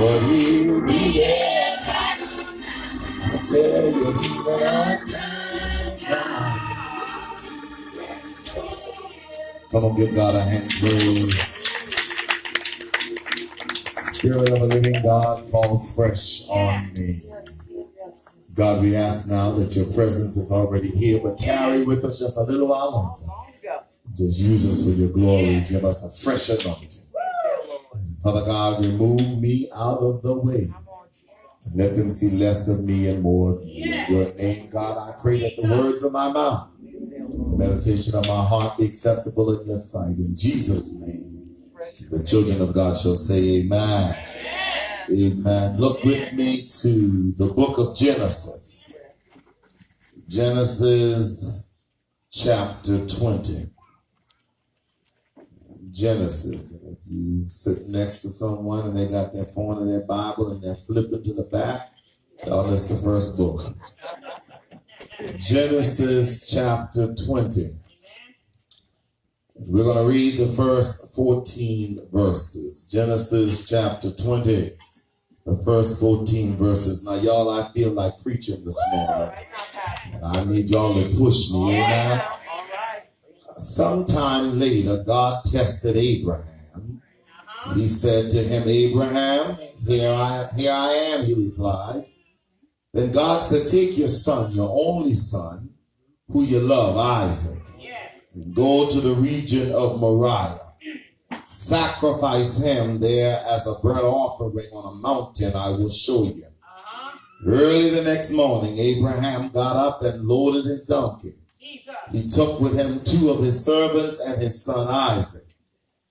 But he'll be there. I tell you, he's on time. Come on, give God a hand praise. Spirit of the living God, fall fresh on me. God, we ask now that your presence is already here, but tarry with us just a little while longer. Just use us for your glory. Give us a fresh anointing. Father God, remove me out of the way. Let them see less of me and more of you. In your name, God, I pray that the words of my mouth, the meditation of my heart be acceptable in your sight. In Jesus' name, the children of God shall say amen. Amen. Look with me to the book of Genesis. Genesis chapter 20. Genesis. If you sit next to someone and they got their phone and their Bible and they're flipping to the back, tell them it's the first book. Genesis chapter 20. We're going to read the first 14 verses. Genesis chapter 20, the first 14 verses. Now, y'all, I feel like preaching this morning. And I need y'all to push me, amen? Sometime later, God tested Abraham. He said to him, Abraham, here I am, he replied. Then God said, take your son, your only son, who you love, Isaac, and go to the region of Moriah. Sacrifice him there as a burnt offering on a mountain I will show you. Early the next morning, Abraham got up and loaded his donkey. He took with him 2 of his servants and his son Isaac.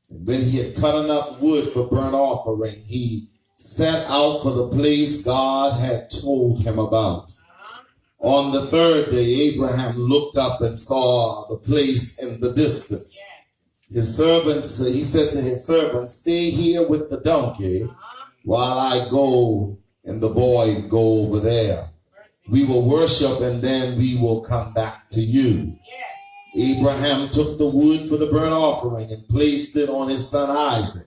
And when he had cut enough wood for burnt offering, he set out for the place God had told him about. On the 3rd day, Abraham looked up and saw the place in the distance. His servants, he said to his servants, stay here with the donkey while I go and the boy go over there. We will worship and then we will come back to you. Abraham took the wood for the burnt offering and placed it on his son Isaac.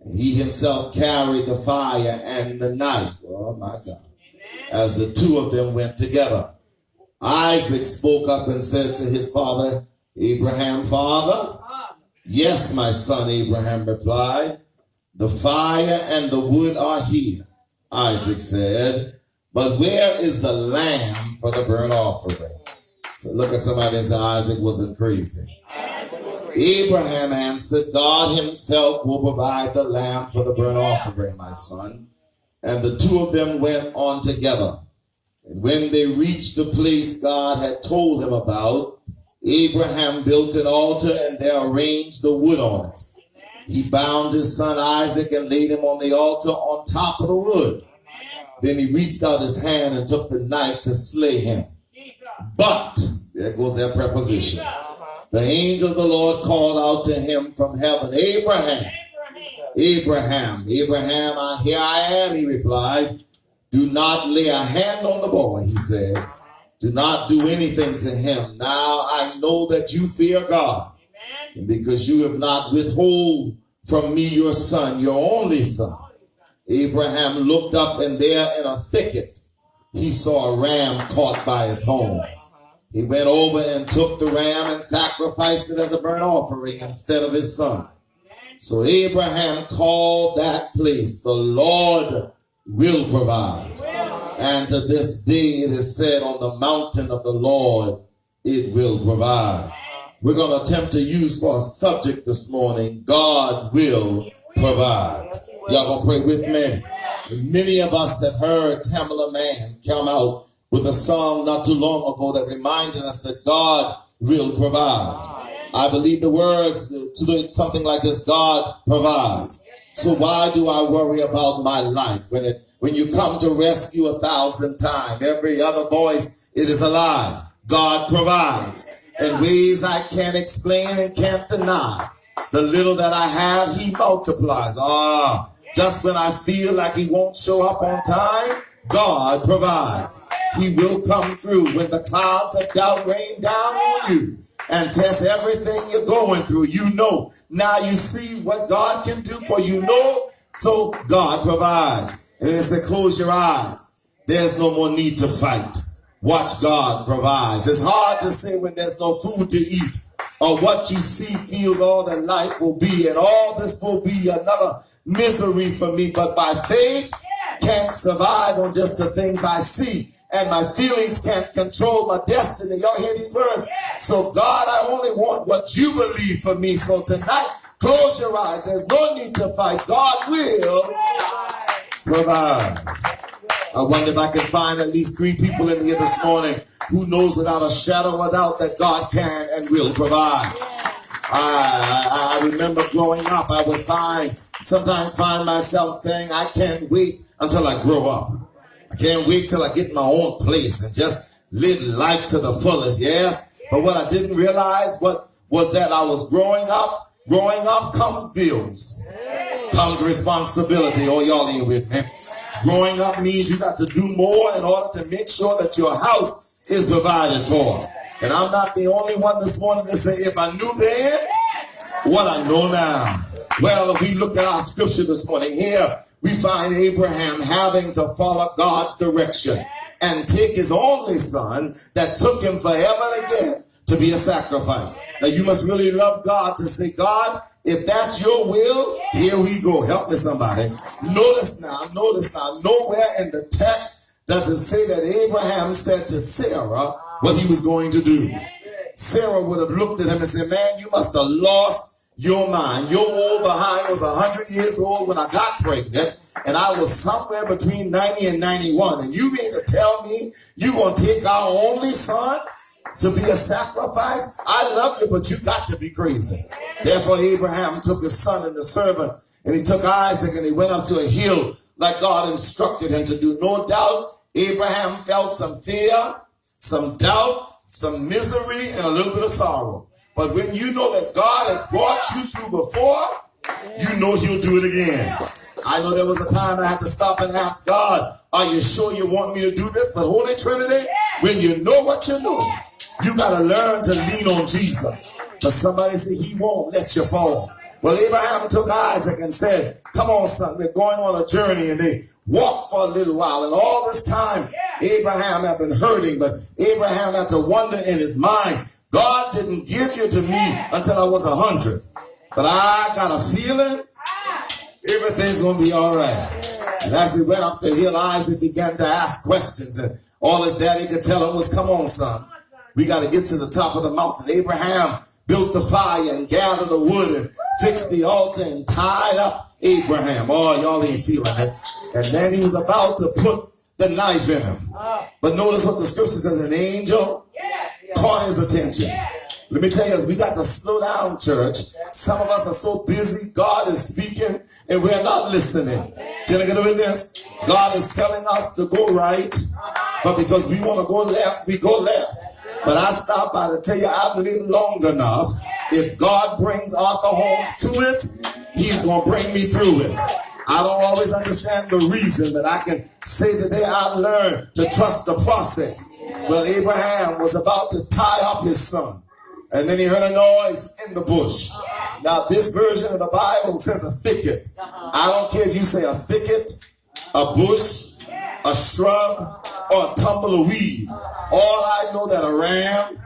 And he himself carried the fire and the knife. Oh my God. As the 2 of them went together. Isaac spoke up and said to his father, Abraham, father? Yes, my son, Abraham replied. The fire and the wood are here, Isaac said. But where is the lamb for the burnt offering? So look at somebody and say, Isaac wasn't crazy. Abraham answered, God himself will provide the lamb for the burnt offering, my son. And the 2 of them went on together. And when they reached the place God had told him about, Abraham built an altar and they arranged the wood on it. He bound his son Isaac and laid him on the altar on top of the wood. Then he reached out his hand and took the knife to slay him. But, there goes that preposition. The angel of the Lord called out to him from heaven, Abraham, Abraham, Abraham, here I am, he replied. Do not lay a hand on the boy, he said. Do not do anything to him. Now I know that you fear God. And because you have not withheld from me your son, your only son. Abraham looked up, and there in a thicket, he saw a ram caught by its horns. He went over and took the ram and sacrificed it as a burnt offering instead of his son. So Abraham called that place, the Lord will provide. And to this day it is said, on the mountain of the Lord it will provide. We're going to attempt to use for a subject this morning, God will provide. Y'all gonna pray with me? Many of us have heard Tamala Man come out with a song not too long ago that reminded us that God will provide. I believe the words to something like this, God provides. So why do I worry about my life? When you come to rescue 1,000 times, every other voice, it is a lie. God provides in ways I can't explain and can't deny. The little that I have, he multiplies. Just when I feel like he won't show up on time, God provides. He will come through when the clouds of doubt rain down on you and test everything you're going through. You know, now you see what God can do for you. Know So God provides. And then it said, close your eyes. There's no more need to fight. Watch God provides. It's hard to say when there's no food to eat, or what you see feels all that life will be, and all this will be another misery for me. But by faith, can't survive on just the things I see, and my feelings can't control my destiny. Y'all hear these words? So God, I only want what you believe for me. So tonight, close your eyes. There's no need to fight. God will provide. I wonder if I can find at least 3 people in here this morning who knows without a shadow of a doubt that God can and will provide. I remember growing up, I would sometimes find myself saying, I can't wait until I grow up. I can't wait till I get my own place and just live life to the fullest, yes? But what I didn't realize was that I was growing up. Growing up comes bills, comes responsibility. Oh, y'all ain't with me. Growing up means you got to do more in order to make sure that your house is provided for. And I'm not the only one this morning to say, if I knew then what I know now. Well, if we look at our scripture this morning here, we find Abraham having to follow God's direction and take his only son that took him forever and again to be a sacrifice. Now you must really love God to say, God, if that's your will, here we go. Help me somebody. Notice now, nowhere in the text does it say that Abraham said to Sarah what he was going to do. Sarah would have looked at him and said, man, you must have lost your mind. Your old behind was 100 years old when I got pregnant, and I was somewhere between 90 and 91. And you mean to tell me you going to take our only son to be a sacrifice? I love you, but you got to be crazy. Therefore, Abraham took his son and the servant, and he took Isaac, and he went up to a hill like God instructed him to do. No doubt, Abraham felt some fear, some doubt, some misery, and a little bit of sorrow. But when you know that God has brought you through before, you know he'll do it again. I know there was a time I had to stop and ask God, are you sure you want me to do this? But Holy Trinity, when you know what you know, you got to learn to lean on Jesus. But somebody say he won't let you fall. Well, Abraham took Isaac and said, come on, son, we're going on a journey. And they walked for a little while. And all this time, Abraham had been hurting. But Abraham had to wonder in his mind, God didn't give you to me until I was 100. But I got a feeling everything's going to be all right. And as he went up the hill, Isaac began to ask questions. And all his daddy could tell him was, come on, son. We got to get to the top of the mountain. Abraham built the fire and gathered the wood and fixed the altar and tied up Abraham. Oh, y'all ain't feeling it. And then he was about to put the knife in him. But notice what the scripture says. An angel caught his attention. Let me tell you, we got to slow down, church. Some of us are so busy. God is speaking and we're not listening. Can I get a witness? God is telling us to go right, but because we want to go left, we go left. But I stopped by to tell you, I've lived long enough. If God brings Arthur Holmes to it, he's going to bring me through it. I don't always understand the reason, but I can say today I've learned to trust the process. Well, Abraham was about to tie up his son, and then he heard a noise in the bush. Now, this version of the Bible says a thicket. I don't care if you say a thicket, a bush, a shrub, or a tumble of weed. All I know that a ram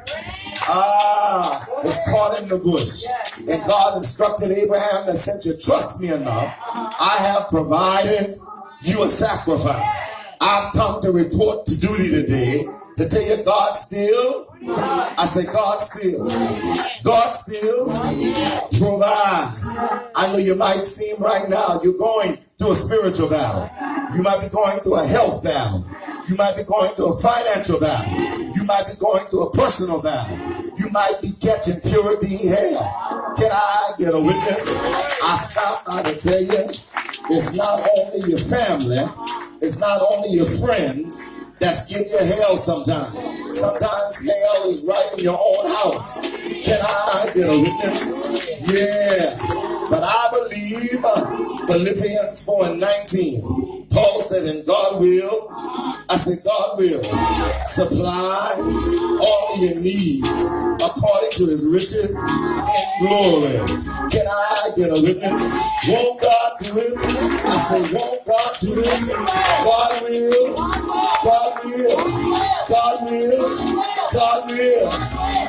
was caught in the bush. And God instructed Abraham that since you trust me enough, I have provided you a sacrifice. I've come to report to duty today to tell you God still, I say God still provide. I know you might seem right now you're going through a spiritual battle. You might be going through a health battle. You might be going through a financial battle. You might be going through a personal battle. You might be catching purity in hell. Can I get a witness? I stop by to tell you, it's not only your family, it's not only your friends that give you hell sometimes. Sometimes hell is right in your own house. Can I get a witness? Yeah. But I believe Philippians 4:19. Paul said, and God will, I said God will supply all of your needs according to his riches in glory. Can I get a witness? Won't God do it? I say, won't God do it? God will. God will. God will. God will.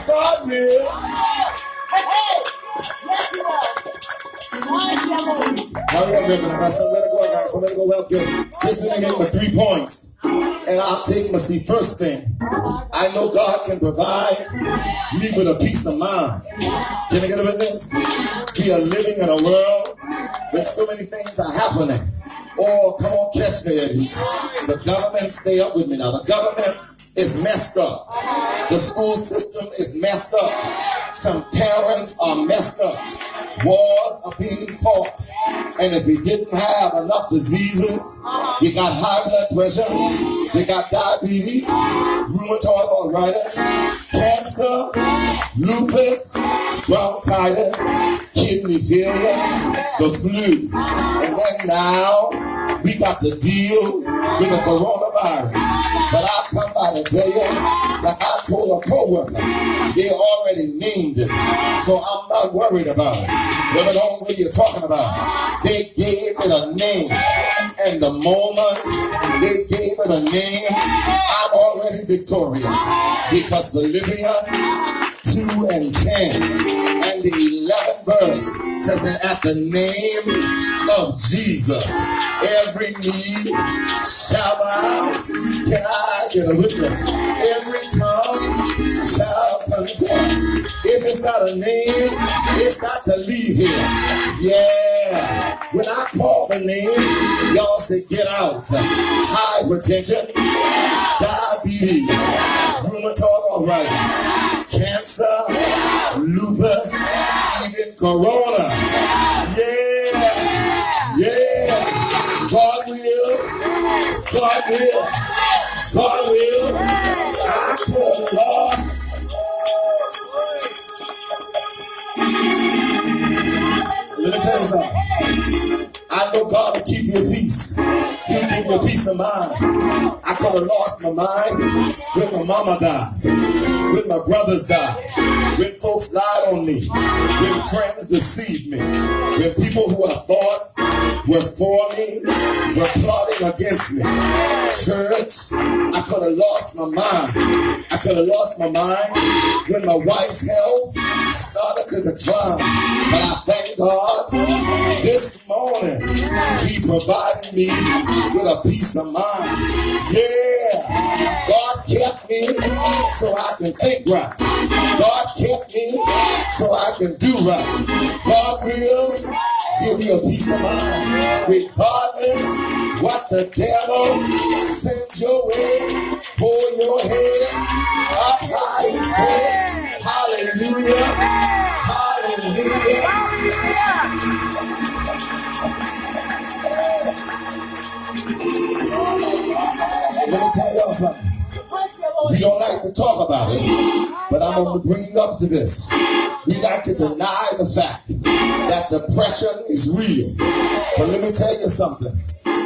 God will. Hurry up, Reverend. I got somewhere to go. I got somewhere to go. Well, good. Just let me make my 3 points. And I'll take my seat. First thing, I know God can provide me with a peace of mind. Can I get a witness? We are living in a world where so many things are happening. Oh, come on, catch me, Eddie. The government, stay up with me now. The government is messed up. The school system is messed up. Some parents are messed up. Wars are being fought. And if we didn't have enough diseases, we got high blood pressure, we got diabetes, rheumatoid arthritis, cancer, lupus, bronchitis, kidney failure, the flu. And then now we got to deal with the coronavirus. But I come by to tell you, like I told a co-worker, they already named it. So I'm not worried about it. Whatever the only way you're talking about, they gave it a name. And the moment they gave it a name, I'm already victorious. Because Philippians 2 and 10 and the 11th verse says that at the name of Jesus, every knee shall bow. Can I get a witness? Every tongue shall confess. If it's got a name, it's got to leave here. Yeah. When I call the name, y'all say get out. Hypertension, diabetes, rheumatoid arthritis, cancer, lupus, even corona. Yeah. Yeah. God will. God will. God will. I could have lost. Let me tell you something. I know God will keep you at peace. He'll give you a peace of mind. I could have lost my mind when my mama died, when my brothers died, when folks lied on me, when friends deceived me, when people who I thought were for me were plotting against me. Church, I could have lost my mind. I could have lost my mind when my wife's health started to decline. But I thank God this morning He provided me with a peace of mind. Yeah, God kept me so I can think right. God kept me so I can do right. God will give you a peace of mind regardless what the devil sends your way. Pull your head up high and say hallelujah, hallelujah. Let me tell y'all something. We don't like to talk about it, but I'm going to bring you up to this. We like to deny the fact that depression is real. But let me tell you something.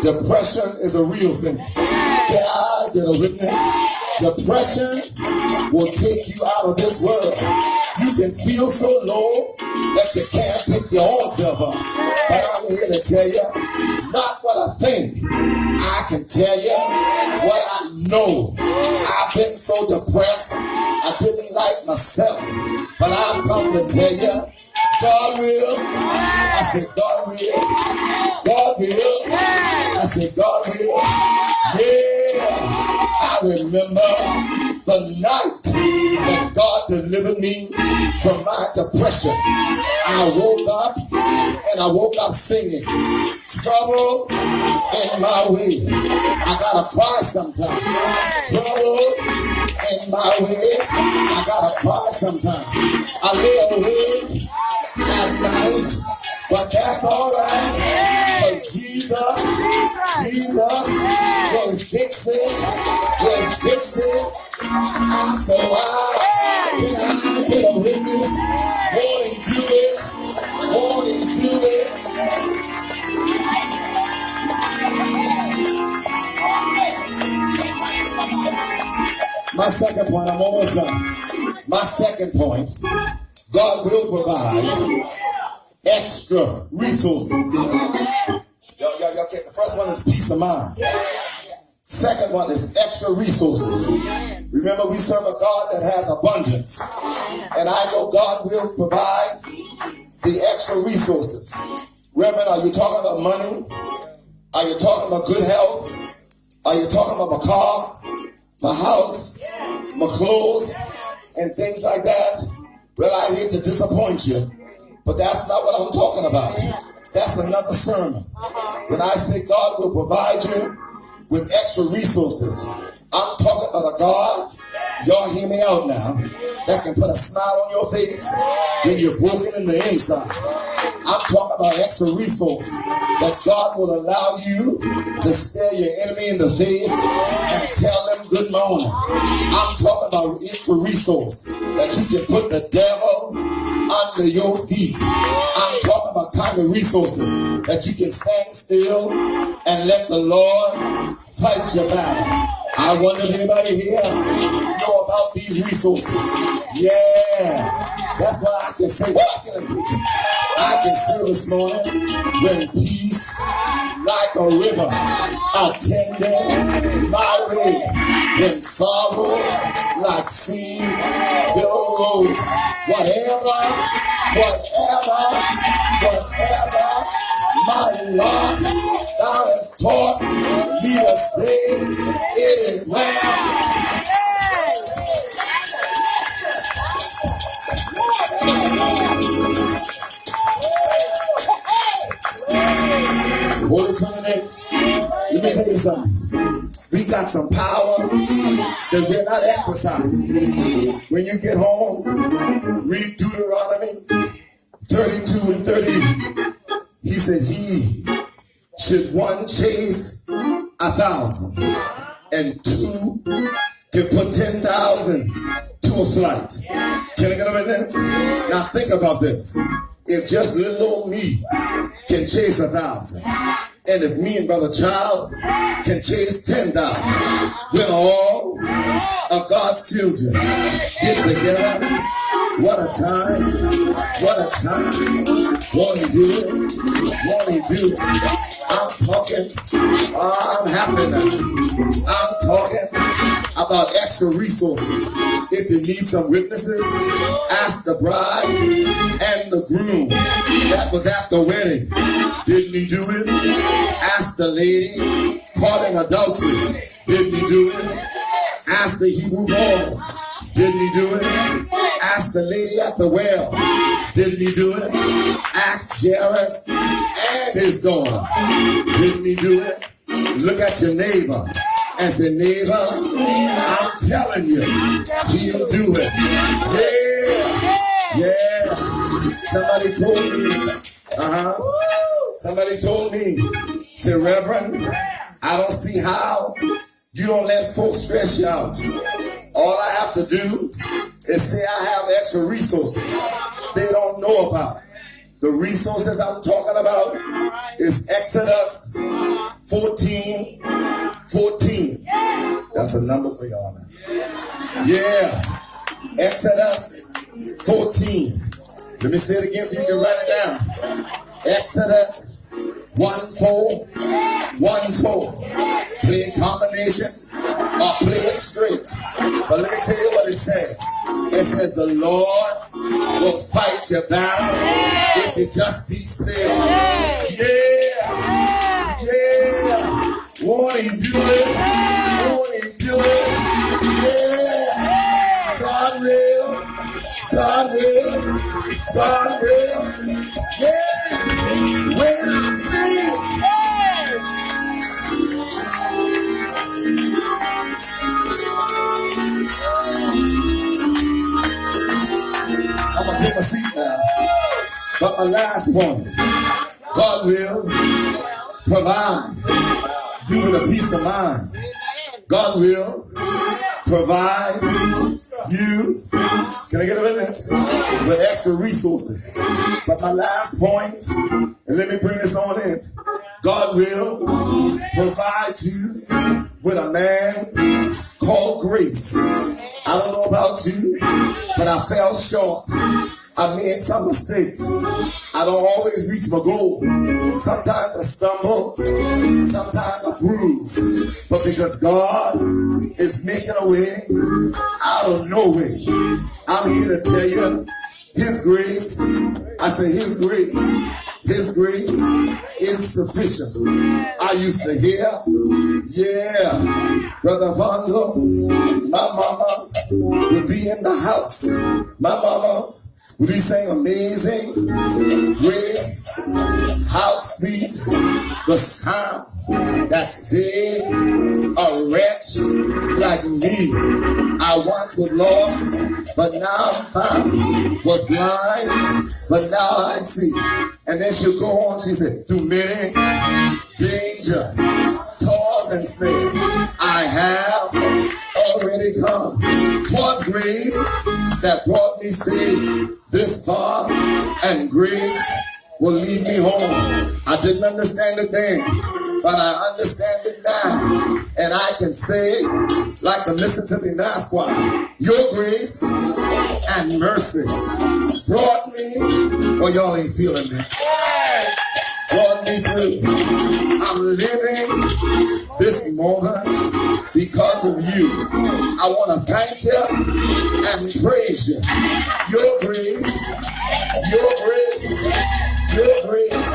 Depression is a real thing. Can I get a witness? Depression will take you out of this world. You can feel so low that you can't pick your own self up. But I'm here to tell you, not what I think. I can tell you what I know. I've been so depressed, I didn't like myself. But I've come to tell you, God will. I said, God will. God will. I said, God will. Yeah. I remember the night that God delivered me from my depression. I woke up and I woke up singing, trouble in my way. I gotta cry sometimes. Trouble in my way. I gotta cry sometimes. I lay awake at night, but that's alright. Because Jesus will fix it. Will fix it. After a while, can I get a witness? Won't He do it? Won't He do it? second point, I'm almost done. My second point, God will provide extra resources. Y'all get the first one is peace of mind. Second one is extra resources. Remember, we serve a God that has abundance. And I know God will provide the extra resources. Reverend, are you talking about money? Are you talking about good health? Are you talking about my car, my house, my clothes, and things like that? Well, I hate to disappoint you, but that's not what I'm talking about. That's another sermon. When I say God will provide you with extra resources, I'm talking about a God, y'all hear me out now, that can put a smile on your face when you're broken in the inside. I'm talking about extra resource that God will allow you to stare your enemy in the face and tell them good morning. I'm talking about extra resource that you can put the devil under your feet. I'm talking about kind of resources that you can stand still and let the Lord fight your battle. I wonder if anybody here know about these resources. Yeah, that's why I can say, I can say this morning, when peace like a river attended my way, when sorrows like sea billow rose, whatever my lot thou hast taught me to say, it is well. Holy Trinity, let me tell you something. We got some power that we're not exercising. When you get home, read Deuteronomy 32 and 30. He said, he should one chase 1,000 and two can put 10,000 to a flight. Can I get a witness? Now think about this. If just little old me can chase 1,000, and if me and Brother Charles can chase 10,000, when all of God's children get together, what a time, what a time. Won't he do it? Won't he do it? I'm talking, I'm happy now. I'm talking about extra resources. If you need some witnesses, ask the bride and the groom that was at the wedding. Didn't he do it? Ask the lady caught in adultery. Didn't he do it? Ask the Hebrew boys. Didn't he do it? Ask the lady at the well. Didn't he do it? Ask Jairus and his daughter. Didn't he do it? Look at your neighbor and say, neighbor, I'm telling you, he'll do it. Yeah. Somebody told me, somebody told me, say, Reverend, I don't see how you don't let folks stress you out. All I have to do is say I have extra resources they don't know about. The resources I'm talking about is Exodus 14:14. That's a number for y'all now. Yeah. Exodus 14. Let me say it again so you can write it down. Exodus 1:4. Play a combination or play it straight. But let me tell you what it says. It says the Lord will fight your battle if you just be still. Yeah. Won't he do it? Won't he do it? Yeah. God will. Yeah. When I'm going to take a seat now. But my last point, God will provide you with a peace of mind. God will provide you, can I get a witness? With extra resources. But my last point, and let me bring this on in. God will provide you with a man called grace. I fell short. I made some mistakes. I don't always reach my goal. Sometimes I stumble. Sometimes I bruise. But because God is making a way out of no way, I'm here to tell you His grace. I say His grace is sufficient. I used to hear, yeah, Brother Vonzo, my mama would be in the house. My mama would be saying Amazing Grace, how sweet the sound that saved a wretch like me. I once was lost, but now I'm found. Was blind, but now I see. And then she'll go on, she said, through many danger, toils and snares, I have already come. 'Twas grace that brought me safe this far, and grace will lead me home. I didn't understand it then, but I understand it now. And I can say, like the Mississippi Mass Choir, your grace and mercy brought me, well, y'all ain't feeling me, brought me through. I'm living this moment because of you. I want to thank you and praise you. Your grace, your grace, your grace,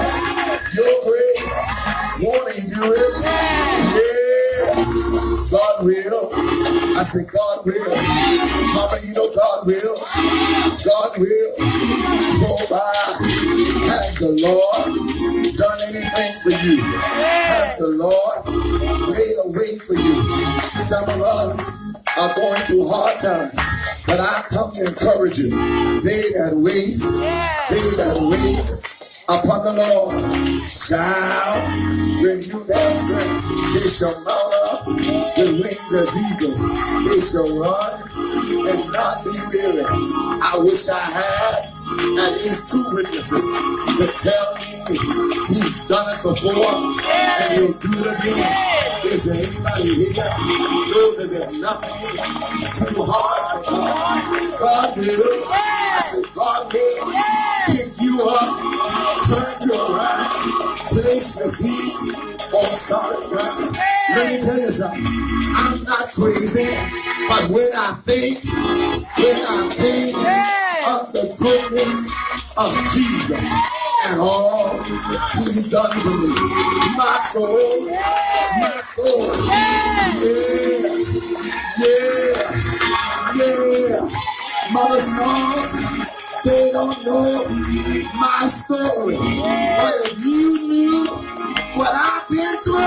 your grace. Won't He do it? Yeah. God will. I say God will. Mama, you know God will. God will provide. Has the Lord done anything for you? Has the Lord made a way for you? Some of us are going through hard times, but I come to encourage you. They that wait upon the Lord shall renew their strength. They shall mount up with wings as eagles. They shall run and not be weary. I wish I had at least 2 witnesses to tell me He's done it before and He'll do it again. Is there anybody here who knows that there's nothing too hard for God? God will. I said God will pick you up, turn you around, place your feet on solid ground. Let me tell you something. I'm not crazy, but when I think of the goodness of Jesus and all He's done for me, my soul, yeah. Mother Smalls, they don't know my story, but if you knew what I've been through,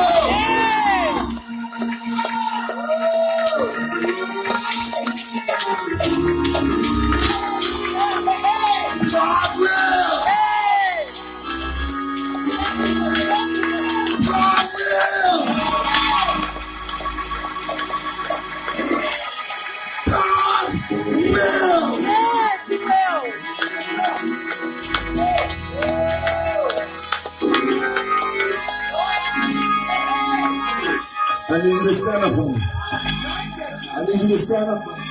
God will. God will. God will. I need you to stand up for me. I need you to stand up for me.